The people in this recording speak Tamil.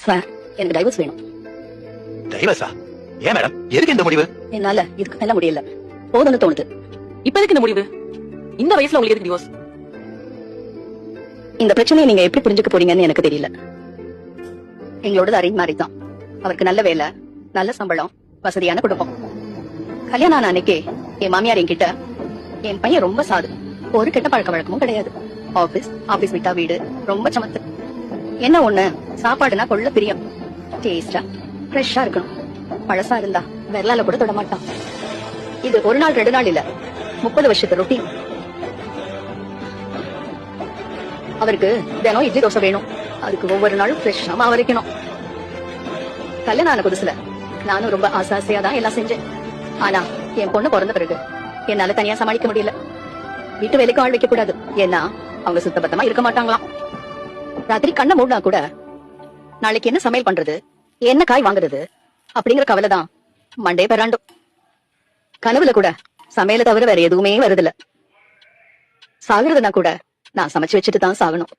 சார், எனக்கு டைவர்ஸ் வேணும். டைவர்ஸா? ஏன் மேடம், எதுக்கு இந்த முடிவு? என்னால இதுக்கு மேல முடியல, போதும்னு தோணுது. இப்ப எதுக்கு இந்த முடிவு? இந்த வயசுல உங்களுக்கு எதுக்கு டிவோர்ஸ்? இந்த பிரச்சனையை நீங்க எப்படி புரிஞ்சுக்க போறீங்கன்னு எனக்கு தெரியல. எங்களோடது அரேஞ்ச் மேரேஜ் தான். அவருக்கு நல்ல வேலை, நல்ல சம்பளம், வசதியான குடும்பம். கல்யாணம் ஆன அன்னைக்கே என் மாமியார் என்கிட்ட, என் பையன் ரொம்ப சாது, ஒரு கெட்ட பழக்க வழக்கமும் கிடையாது. ஆபீஸ் விட்டா வீடு, ரொம்ப சமத்து. என்ன ஒண்ணு, சாப்பாடுனா கொள்ள பிரியம். டேஸ்டா ஃப்ரெஷ்ஷா இருக்கணும். பழசா இருந்தா விரலால கூட தொட மாட்டான். இது ஒரு நாள் 2 நாள் இல்ல, 30 வருஷத்து ரொட்டீன். அவருக்கு தினம் இட்லி தோசை வேணும். அதுக்கு ஒவ்வொரு நாளும் ஃப்ரெஷ்ஷா மாவு அரைக்கணும். கல்யாணம் ஆன புதுசுல நானும் ரொம்ப ஆசாசையா தான் எல்லாம் செஞ்சேன். ஆனா என் பொண்ணு பிறந்த பிறகு என்னால தனியா சமாளிக்க முடியல. வீட்டு வேலைக்கு ஆள் வைக்க கூடாது, ஏன்னா அவங்க சுத்தபத்தமா இருக்க மாட்டாங்களாம். ராத்திரி கண்ணை மூடினா கூட நாளைக்கு என்ன சமையல் பண்றது, என்ன காய் வாங்குறது அப்படிங்கிற கவலைதான் மண்டே பெறாண்டும். கனவுல கூட சமையலை தவிர வேற எதுவுமே வருதில்ல. சாகுறதுனா கூட நான் சமைச்சு வச்சுட்டு தான் சாகணும்.